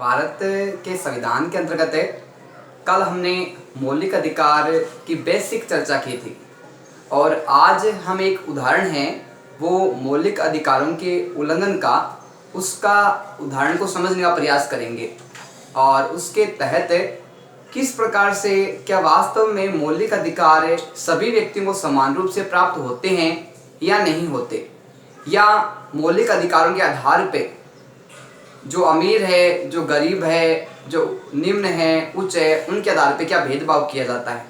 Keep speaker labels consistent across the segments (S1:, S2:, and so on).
S1: भारत के संविधान के अंतर्गत कल हमने मौलिक अधिकार की बेसिक चर्चा की थी और आज हम एक उदाहरण है वो मौलिक अधिकारों के उल्लंघन का उसका उदाहरण को समझने का प्रयास करेंगे और उसके तहत किस प्रकार से क्या वास्तव में मौलिक अधिकार सभी व्यक्तियों को समान रूप से प्राप्त होते हैं या नहीं होते, या मौलिक अधिकारों के आधार पे जो अमीर है, जो गरीब है, जो निम्न है, उच्च है, उनके आधार पे क्या भेदभाव किया जाता है।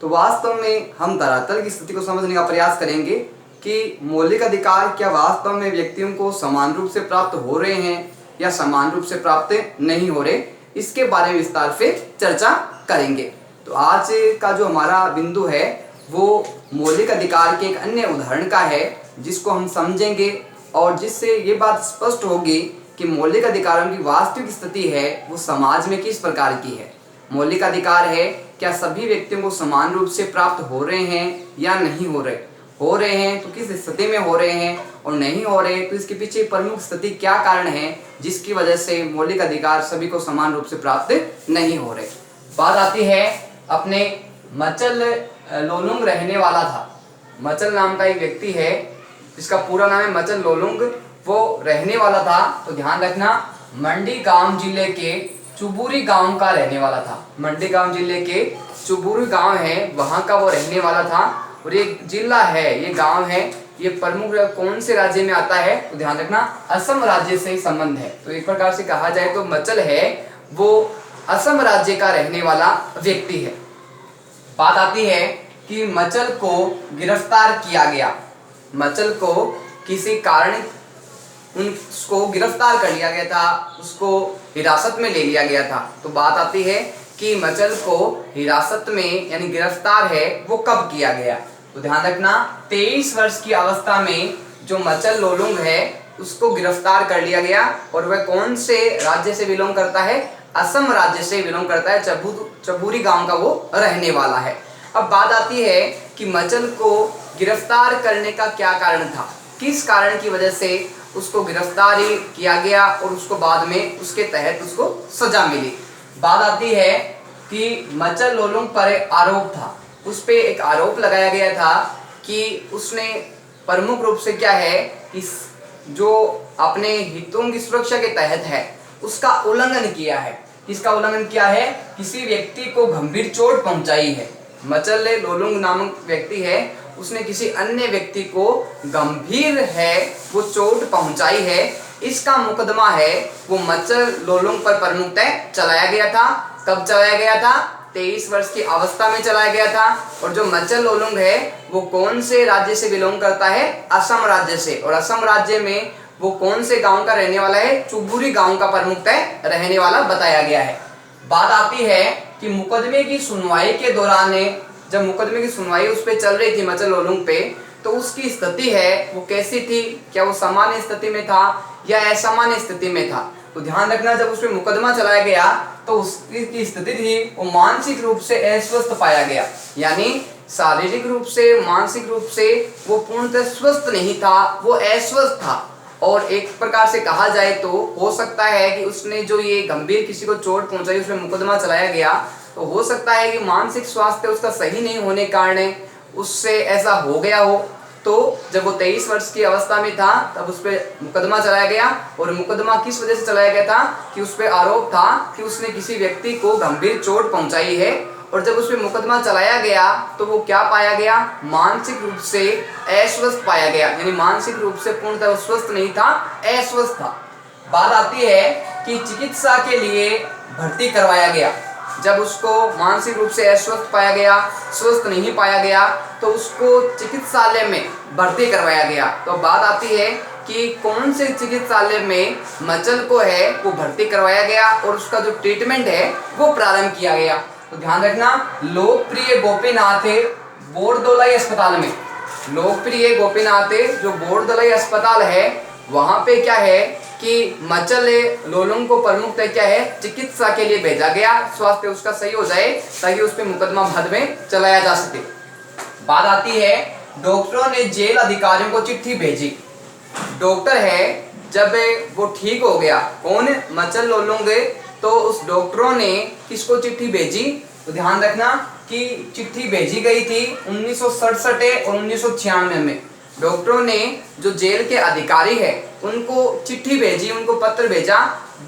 S1: तो वास्तव में हम धरातल की स्थिति को समझने का प्रयास करेंगे कि मौलिक अधिकार क्या वास्तव में व्यक्तियों को समान रूप से प्राप्त हो रहे हैं या समान रूप से प्राप्त नहीं हो रहे, इसके बारे में विस्तार से चर्चा करेंगे। तो आज का जो हमारा बिंदु है वो मौलिक अधिकार के एक अन्य उदाहरण का है जिसको हम समझेंगे और जिससे ये बात स्पष्ट होगी कि मौलिक अधिकारों की वास्तविक स्थिति है वो समाज में किस प्रकार की है। मौलिक अधिकार है क्या सभी व्यक्तियों को समान रूप से प्राप्त हो रहे हैं या नहीं हो रहे हैं तो किस स्थिति में हो रहे हैं, और नहीं हो रहे तो इसके पीछे प्रमुख स्थिति क्या कारण है जिसकी वजह से मौलिक अधिकार सभी को समान रूप से प्राप्त नहीं हो रहे। बात आती है अपने मचल लोलुंग रहने वाला था। मचल नाम का एक व्यक्ति है जिसका पूरा नाम है मचल लोलुंग, वो रहने वाला था। तो ध्यान रखना, मंडी गांव जिले के चुबुरी गांव का रहने वाला था। मंडी गांव जिले के चुबुरी गांव है, वहां का वो रहने वाला था। और ये जिला है, ये गांव है, ये प्रमुख कौन से राज्य में आता है तो ध्यान रखना असम राज्य से संबंध है। तो एक प्रकार से कहा जाए तो मचल है वो असम राज्य का रहने वाला व्यक्ति है। बात आती है कि मचल को गिरफ्तार किया गया। मचल को किसी कारण उसको गिरफ्तार कर लिया गया था, उसको हिरासत में ले लिया गया था। तो बात आती है कि मचल को हिरासत में यानी गिरफ्तार है वो कब किया गया। तो ध्यान रखना 23 वर्ष की अवस्था में जो मचल लोलुंग है उसको गिरफ्तार कर लिया गया। और वह कौन से राज्य से बिलोंग करता है, असम राज्य से बिलोंग करता है। चबूरी गांव का वो रहने वाला है। अब बात आती है कि मचल को गिरफ्तार करने का क्या कारण था, किस कारण की वजह से उसको गिरफ्तारी किया गया और उसको बाद में उसके तहत उसको सजा मिली। बात आती है कि मचल लोलुंग पर आरोप था, उस पे एक आरोप लगाया गया था कि उसने प्रमुख रूप से क्या है कि जो अपने हितों की सुरक्षा के तहत है उसका उल्लंघन किया है। किसका उल्लंघन किया है, किसी व्यक्ति को गंभीर चोट पहुंचाई है। मचल लोलुंग नामक व्यक्ति है, उसने किसी अन्य व्यक्ति को गंभीर है वो चोट पहुंचाई है। इसका मुकदमा है वो मचल लोलुंग पर प्रमुखतः चलाया गया था। कब चलाया गया था, 23 वर्ष की अवस्था में चलाया गया था। और जो मचल लोलुंग है वो कौन से राज्य से बिलोंग करता है, असम राज्य से। और असम राज्य में वो कौन से गांव का रहने वाला है, चुबुरी गांव का प्रमुखतः रहने वाला बताया गया है। बात आती है कि मुकदमे की सुनवाई के दौरान, जब मुकदमे की सुनवाई उस पर चल रही थी मचल लोलुंग पे, तो उसकी स्थिति है वो कैसी थी, क्या वो सामान्य स्थिति में था या असामान्य स्थिति में था। तो ध्यान रखना जब उस पर मुकदमा चलाया गया तो उसकी स्थिति थी वो मानसिक रूप से अस्वस्थ पाया गया, यानी शारीरिक रूप से मानसिक रूप से वो पूर्णतः स्वस्थ नहीं था, वो अस्वस्थ था। और एक प्रकार से कहा जाए तो हो सकता है कि उसने जो ये गंभीर किसी को चोट पहुंचाई उसमें मुकदमा चलाया गया, तो हो सकता है कि मानसिक स्वास्थ्य उसका सही नहीं होने के कारण उससे ऐसा हो गया हो। तो जब वो 23 वर्ष की अवस्था में था तब उस पर मुकदमा चलाया गया। और मुकदमा किस वजह से चलाया गया था कि उस पर आरोप था कि उसने किसी व्यक्ति को गंभीर चोट पहुंचाई है। और जब उस पर मुकदमा चलाया गया तो वो क्या पाया गया, मानसिक रूप से अस्वस्थ पाया गया, यानी मानसिक रूप से पूर्णतः स्वस्थ नहीं था, अस्वस्थ था। बात आती है कि चिकित्सा के लिए भर्ती करवाया गया। जब उसको मानसिक रूप से अस्वस्थ पाया गया, स्वस्थ नहीं पाया गया, तो उसको चिकित्सालय में भर्ती करवाया गया। तो बात आती है कि कौन से चिकित्सालय में मचल को है वो भर्ती करवाया गया और उसका जो ट्रीटमेंट है वो प्रारंभ किया गया। तो ध्यान रखना, लोकप्रिय गोपीनाथ बोरदोलाई अस्पताल में, लोकप्रिय गोपीनाथ जो बोरदोलाई अस्पताल है वहां पे क्या है कि मचल लोलुंग को प्रमुखतः क्या है चिकित्सा के लिए भेजा गया, स्वास्थ्य उसका सही हो जाए ताकि उस पर मुकदमा बाद में चलाया जा सके। बात आती है डॉक्टरों ने जेल अधिकारियों को चिट्ठी भेजी। डॉक्टर है जब वो ठीक हो गया, कौन, मचल लोलुंग, तो उस डॉक्टरों ने किसको चिट्ठी भेजी, तो ध्यान रखना कि चिट्ठी भेजी गई थी 1967 और 1996 में। डॉक्टरों ने जो जेल के अधिकारी है उनको चिट्ठी भेजी, उनको पत्र भेजा।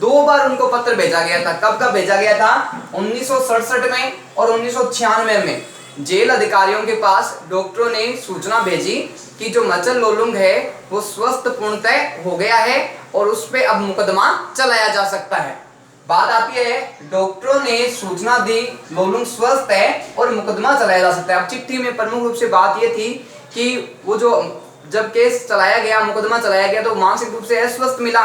S1: 2 बार उनको पत्र भेजा गया था। कब कब भेजा गया था, 1967 में और 1996 में। जेल अधिकारियों के पास डॉक्टरों ने सूचना भेजी कि जो मचल लोलुंग है वो स्वस्थ पूर्णतः हो गया है और उस पे अब मुकदमा चलाया जा सकता है। बात आती है, डॉक्टरों ने सूचना दी लोलुंग स्वस्थ है और मुकदमा चलाया जा सकता है। अब चिट्ठी में प्रमुख रूप से बात ये थी कि वो जो जब केस चलाया गया, मुकदमा चलाया गया, तो मानसिक रूप से अस्वस्थ मिला,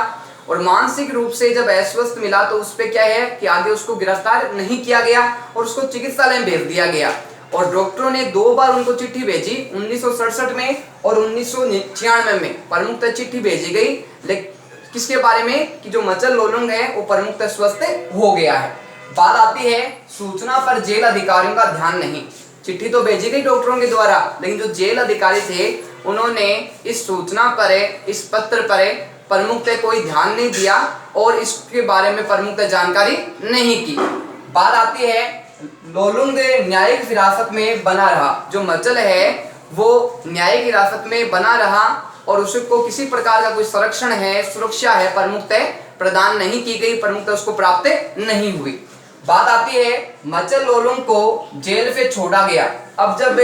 S1: और मानसिक रूप से जब अस्वस्थ मिला तो उस पे क्या है कि आगे उसको गिरफ्तार नहीं किया गया और उसको चिकित्सालय में भेज दिया गया। और डॉक्टरों ने 2 बार उनको चिट्ठी भेजी, 1967 में और 1996 में प्रमुखतः चिट्ठी भेजी गई, लेकिन किसके बारे में कि जो मचल लोलुंग है वो प्रमुखतः स्वस्थ हो गया है। बात आती है, सूचना पर जेल अधिकारियों का ध्यान नहीं। चिट्ठी तो भेजी गई डॉक्टरों के द्वारा, लेकिन जो जेल अधिकारी थे उन्होंने इस सूचना पर, इस पत्र पर प्रमुखतः कोई ध्यान नहीं दिया और इसके बारे में प्रमुखतः जानकारी नहीं की। बात आती है, लोलुंग न्यायिक हिरासत में बना रहा। जो मचल है वो न्यायिक हिरासत में बना रहा और उसको किसी प्रकार का कोई संरक्षण है, सुरक्षा है, प्रमुखतः प्रदान नहीं की गई, प्रमुखतः उसको प्राप्त नहीं हुई। बात आती है, मचल लोलुंग को जेल से छोड़ा गया। अब जब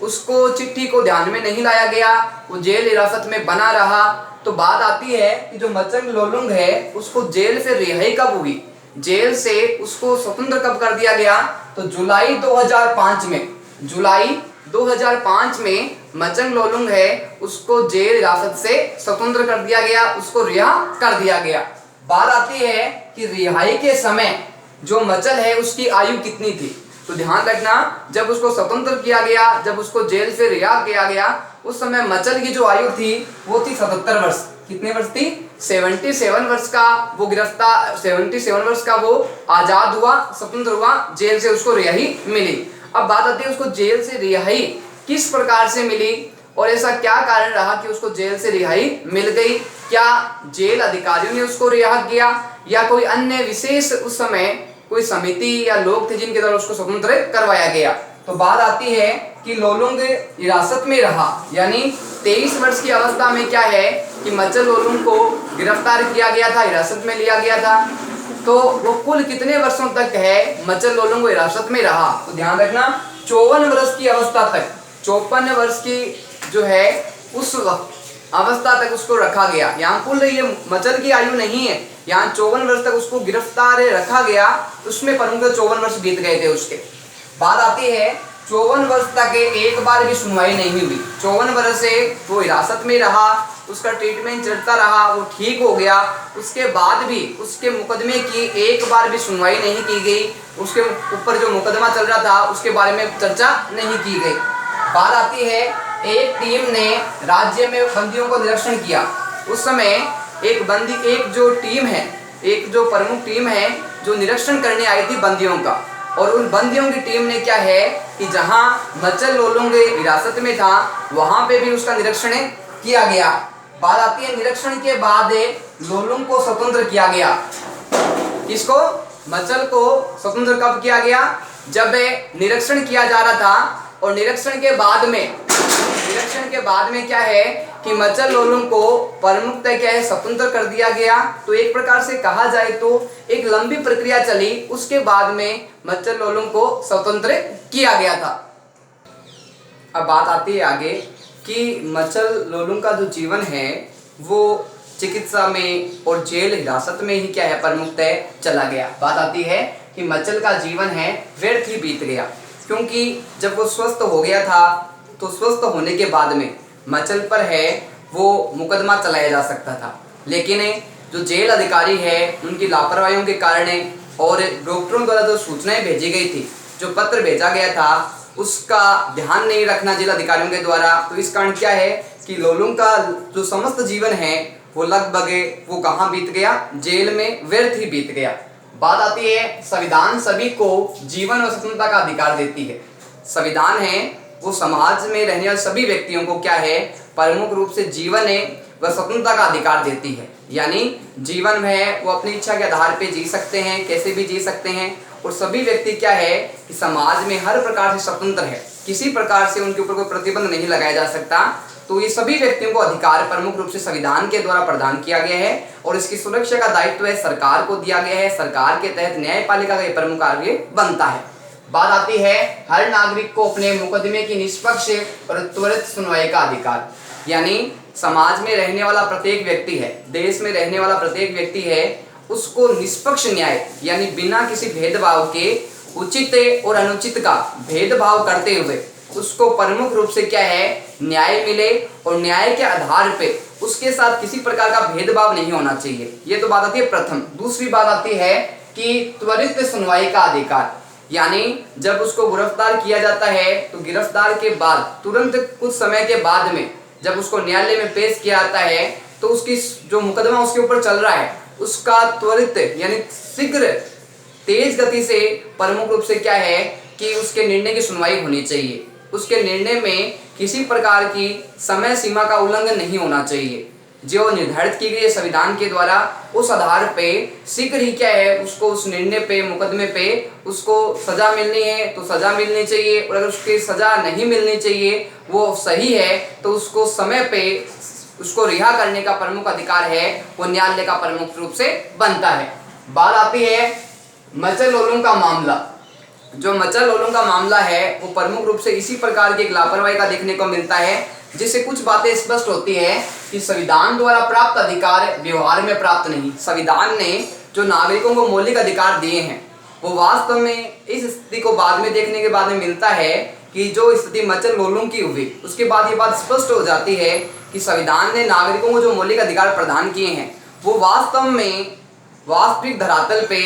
S1: उसको चिट्ठी को ध्यान में नहीं लाया गया, वो जेल हिरासत में बना रहा, तो बात आती है कि जो मचल लोलुंग है उसको जेल से रिहाई कब हुई, जेल से उसको स्वतंत्र कब कर दिया गया, तो जुलाई 2005 में, जुलाई 2005 में मचल लोलुंग है उसको जेल हिरासत से स्वतंत्र कर दिया गया, उसको रिहा कर दिया गया। बात आती है कि रिहाई के समय जो मचल है उसकी आयु कितनी थी, तो ध्यान रखना जब उसको स्वतंत्र किया गया, जब उसको जेल से रिहा किया गया, उस समय मचल की जो आयु थी वो थी 77 वर्ष। कितने वर्ष थी, 77 वर्ष का वो गिरफ्तार, 77 वर्ष का वो आजाद हुआ, स्वतंत्र हुआ, जेल से उसको रिहाई मिली। अब बात आती है उसको जेल से रिहाई किस प्रकार से मिली और ऐसा क्या कारण रहा कि उसको जेल से रिहाई मिल गई। क्या जेल अधिकारियों ने उसको रिहा किया या कोई अन्य विशेष उस समय कोई समिति या लोग थे जिनके द्वारा उसको स्वतंत्र करवाया गया। तो बात आती है कि लोलुंग हिरासत में रहा, यानी 23 वर्ष की अवस्था में क्या है कि मचल लोलुंग को गिरफ्तार किया गया था, हिरासत में लिया गया था। तो वो कुल कितने वर्षों तक है मचल लोलुंग को हिरासत में रहा, तो ध्यान रखना 54 वर्ष की अवस्था तक, 54 वर्ष की जो है उस अवस्था तक उसको रखा गया। यहाँ कुल ये मचल की आयु नहीं है, यहाँ 54 वर्ष तक उसको गिरफ्तार रखा गया, उसमें प्रमुख 54 वर्ष बीत गए थे उसके। बात आती है 54 वर्ष तक एक बार भी सुनवाई नहीं हुई। 54 वर्ष से वो हिरासत में रहा, उसका ट्रीटमेंट चलता रहा, वो ठीक हो गया, उसके बाद भी उसके मुकदमे की एक बार भी सुनवाई नहीं की गई, उसके ऊपर जो मुकदमा चल रहा था उसके बारे में चर्चा नहीं की गई। बात आती है एक टीम ने राज्य में बंदियों को निरीक्षण किया। उस समय एक जो टीम है, एक जो प्रमुख टीम है जो निरीक्षण करने आई थी बंदियों का, और उन बंदियों की टीम ने क्या है कि जहां मचल लोलुंग हिरासत में था वहां पे भी उसका निरीक्षण किया गया। बात आती है निरीक्षण के बाद लोलुंग को स्वतंत्र किया गया। किसको, मचल को स्वतंत्र कब किया गया, जब निरीक्षण किया जा रहा था, और निरीक्षण के बाद में क्या है कि मचल लोलुंग को प्रमुखतः क्या है स्वतंत्र कर दिया गया। तो एक प्रकार से कहा जाए तो एक लंबी प्रक्रिया चली, उसके बाद में मचल लोलुंग को स्वतंत्र किया गया था। अब बात आती है आगे कि मचल लोलुंग का जो जीवन है वो चिकित्सा में और जेल हिरासत में ही क्या है प्रमुखतः चला गया। बात आती है कि मचल का जीवन है व्यर्थ ही बीत गया, क्योंकि जब वो स्वस्थ हो गया था तो स्वस्थ होने के बाद में मचल पर है वो मुकदमा चलाया जा सकता था, लेकिन जो जेल अधिकारी है उनकी लापरवाहियों के कारण और डॉक्टरों द्वारा जो सूचनाएं भेजी गई थी, जो पत्र भेजा गया था, उसका ध्यान नहीं रखना जेल अधिकारियों के द्वारा, तो इस कारण क्या है कि लोलुंग का जो समस्त जीवन है वो लगभग वो कहाँ बीत गया, जेल में व्यर्थ ही बीत गया। बात आती है संविधान सभी को जीवन और स्वतंत्रता का अधिकार देती है। संविधान है वो समाज में रहने वाले सभी व्यक्तियों को क्या है प्रमुख रूप से जीवन है व स्वतंत्रता का अधिकार देती है। यानी जीवन में वो अपनी इच्छा के आधार पे जी सकते हैं, कैसे भी जी सकते हैं। और सभी व्यक्ति क्या है कि समाज में हर प्रकार से स्वतंत्र है, किसी प्रकार से उनके ऊपर कोई प्रतिबंध नहीं लगाया जा सकता। तो ये सभी व्यक्तियों को अधिकार प्रमुख रूप से संविधान के द्वारा प्रदान किया गया है और इसकी सुरक्षा का दायित्व है सरकार को दिया गया है। सरकार के तहत न्यायपालिका का ये प्रमुख कार्य बनता है। बात आती है हर नागरिक को अपने मुकदमे की निष्पक्ष और त्वरित सुनवाई का अधिकार, यानी समाज में रहने वाला प्रत्येक व्यक्ति है, देश में रहने वाला प्रत्येक व्यक्ति है, उसको निष्पक्ष न्याय यानी बिना किसी भेदभाव के उचित और अनुचित का भेदभाव करते हुए उसको प्रमुख रूप से क्या है न्याय मिले और न्याय के आधार पे उसके साथ किसी प्रकार का भेदभाव नहीं होना चाहिए। ये तो बात आती है प्रथम। दूसरी बात आती है कि त्वरित सुनवाई का अधिकार, यानी जब उसको गिरफ्तार किया जाता है तो गिरफ्तार के बाद तुरंत कुछ समय के बाद में जब उसको न्यायालय में पेश किया जाता है तो उसकी जो मुकदमा उसके ऊपर चल रहा है उसका त्वरित यानी शीघ्र तेज गति से प्रमुख रूप से क्या है कि उसके निर्णय की सुनवाई होनी चाहिए। उसके निर्णय में किसी प्रकार की समय सीमा का उल्लंघन नहीं होना चाहिए। जो निर्धारित की गई है संविधान के द्वारा उस आधार पे शीघ्र ही क्या है उसको उस निर्णय पे मुकदमे पे उसको सजा मिलनी है तो सजा मिलनी चाहिए, और अगर उसकी सजा नहीं मिलनी चाहिए वो सही है तो उसको समय पे उसको रिहा करने का प्रमुख अधिकार है वो न्यायालय का प्रमुख रूप से बनता है। बात आती है मचल ओलूम का मामला। जो मचल ओलूम का मामला है वो प्रमुख रूप से इसी प्रकार की एक लापरवाही का देखने को मिलता है, जिससे कुछ बातें स्पष्ट होती है कि संविधान द्वारा प्राप्त अधिकार व्यवहार में प्राप्त नहीं। संविधान ने जो नागरिकों को मौलिक अधिकार दिए हैं वो वास्तव में इस स्थिति को बाद में देखने के बाद में मिलता है कि जो स्थिति मचल ओलूम की हुई उसके बाद ये बात स्पष्ट हो जाती है कि संविधान ने नागरिकों को जो मौलिक अधिकार प्रदान किए हैं वो वास्तव में वास्तविक धरातल पे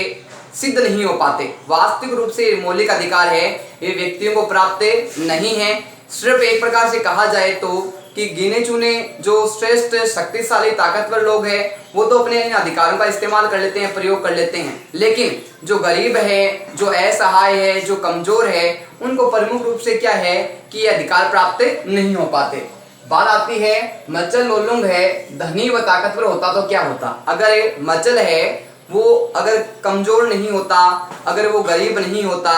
S1: सिद्ध नहीं हो पाते। वास्तविक रूप से मौलिक अधिकार है ये व्यक्तियों को प्राप्त नहीं है। सिर्फ एक प्रकार से कहा जाए तो कि गिने चुने जो श्रेष्ठ शक्तिशाली ताकतवर लोग हैं वो तो अपने इन अधिकारों का इस्तेमाल कर लेते हैं, प्रयोग कर लेते हैं, लेकिन जो गरीब है, जो असहाय है, जो कमजोर है उनको प्रमुख रूप से क्या है कि ये अधिकार प्राप्त नहीं हो पाते। बात आती है मचल ओलूम है धनी व ताकतवर होता तो क्या होता। अगर मचल है वो अगर कमजोर नहीं होता, अगर वो गरीब नहीं होता,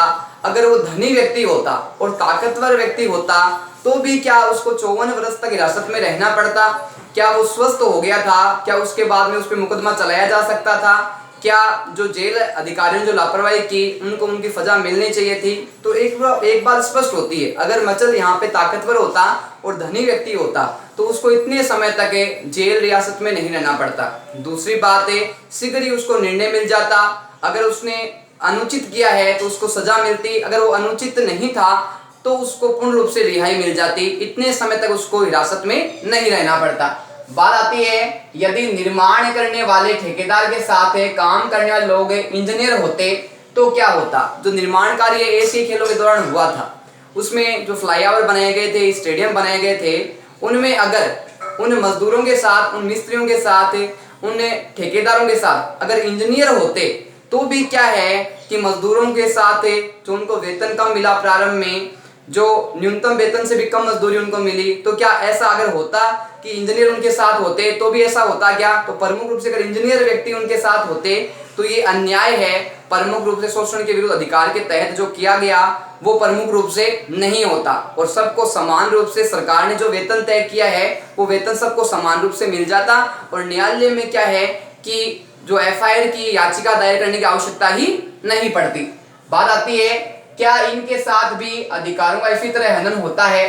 S1: अगर वो धनी व्यक्ति होता और ताकतवर व्यक्ति होता तो भी क्या उसको 54 वर्ष तक हिरासत में रहना पड़ता? क्या वो स्वस्थ हो गया था? क्या उसके बाद में उस पर मुकदमा चलाया जा सकता था? क्या जो जेल अधिकारियों ने जो लापरवाही की उनको उनकी सजा मिलनी चाहिए थी? तो एक बात स्पष्ट होती है, अगर मचल यहाँ पे ताकतवर होता और धनी व्यक्ति होता तो उसको इतने समय तक जेल रियासत में नहीं रहना पड़ता। दूसरी बात है शीघ्र ही उसको निर्णय मिल जाता। अगर उसने अनुचित किया है तो उसको सजा मिलती, अगर वो अनुचित नहीं था तो उसको पूर्ण रूप से रिहाई मिल जाती, इतने समय तक उसको हिरासत में नहीं रहना पड़ता। बात आती है यदि निर्माण करने वाले ठेकेदार के साथ काम करने वाले लोग इंजीनियर होते तो क्या होता। जो निर्माण कार्य एशियाई खेलों के दौरान हुआ था उसमें जो फ्लाईओवर बनाए गए थे, स्टेडियम बनाए गए थे, उनमें अगर उन मजदूरों के साथ, उन मिस्त्रियों के साथ, उन ठेकेदारों के साथ अगर इंजीनियर होते तो भी क्या है कि मजदूरों के साथ जो उनको वेतन कम मिला प्रारंभ में, जो न्यूनतम वेतन से भी कम मजदूरी उनको मिली, तो क्या ऐसा अगर होता कि इंजीनियर उनके साथ होते तो भी ऐसा होता क्या? तो प्रमुख रूप से अगर इंजीनियर व्यक्ति उनके साथ होते तो ये अन्याय है। प्रमुख रूप से शोषण के विरुद्ध अधिकार के तहत जो किया गया वो प्रमुख रूप से नहीं होता और सबको समान रूप से सरकार ने जो वेतन तय किया है वो वेतन सबको समान रूप से मिल जाता और न्यायालय में क्या है कि जो एफआईआर की याचिका दायर करने की आवश्यकता ही नहीं पड़ती। बात आती है क्या इनके साथ भी अधिकारों का इसी तरह हनन होता है,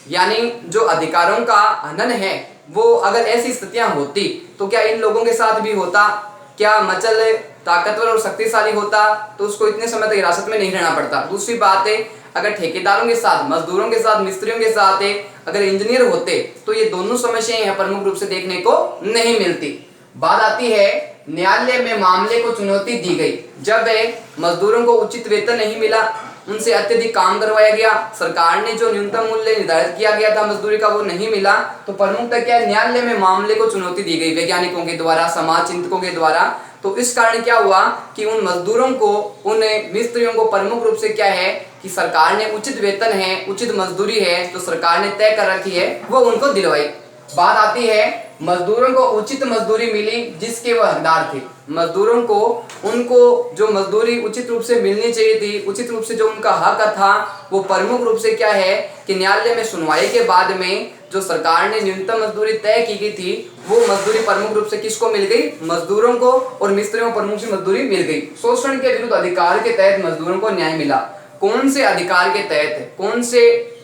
S1: यानी जो अधिकारों का हनन है वो अगर ऐसी स्थितियां होती तो क्या इन लोगों के साथ भी होता? क्या मचल ताकतवर और शक्तिशाली होता तो उसको इतने समय तक हिरासत में नहीं रहना पड़ता। दूसरी बात है अगर ठेकेदारों के साथ, मजदूरों के साथ, मिस्त्रियों के साथ अगर इंजीनियर होते तो ये दोनों समस्याएं यहाँ प्रमुख रूप से देखने को नहीं मिलती। बात आती है न्यायालय में मामले को चुनौती दी गई जब मजदूरों को उचित वेतन नहीं मिला, उनसे अत्यधिक काम करवाया गया, सरकार ने जो न्यूनतम मूल्य निर्धारित किया गया था मजदूरी का वो नहीं मिला, तो प्रमुखतः क्या न्यायालय में मामले को चुनौती दी गई वैज्ञानिकों के द्वारा, समाज चिंतकों के द्वारा। तो इस कारण क्या हुआ कि उन मजदूरों को, उन मिस्त्रियों को प्रमुख रूप से क्या है कि सरकार ने उचित वेतन है, उचित मजदूरी है जो सरकार ने तय कर रखी है वो उनको दिलवाई। बात आती है मजदूरों को उचित मजदूरी मिली जिसके वह हकदार थे। मजदूरों को उनको जो मजदूरी उचित रूप से मिलनी चाहिए थी, उचित रूप से जो उनका हक था, वो प्रमुख रूप से क्या है कि न्यायालय में सुनवाई के बाद में जो सरकार ने न्यूनतम मजदूरी तय की गई थी, वो मजदूरी प्रमुख रूप से किसको मिल गई? मजदूरों को और मिस्त्रियों को प्रमुख से मजदूरी मिल गई। शोषण के विरुद्ध अधिकार के तहत मजदूरों को न्याय मिला। कौन से अधिकार के तहत, कौन से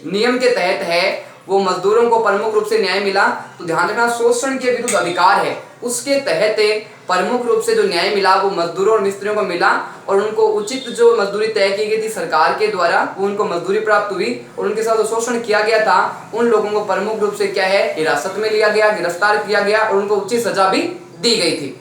S1: नियम के तहत है वो मजदूरों को प्रमुख रूप से न्याय मिला? तो ध्यान रखना, शोषण के विरुद्ध अधिकार है उसके तहत प्रमुख रूप से जो न्याय मिला वो मजदूरों और मिस्त्रियों को मिला, और उनको उचित जो मजदूरी तय की गई थी सरकार के द्वारा, वो उनको मजदूरी प्राप्त हुई। और उनके साथ जो शोषण किया गया था उन लोगों को प्रमुख रूप से क्या है, हिरासत में लिया गया, गिरफ्तार किया गया और उनको उचित सजा भी दी गई थी।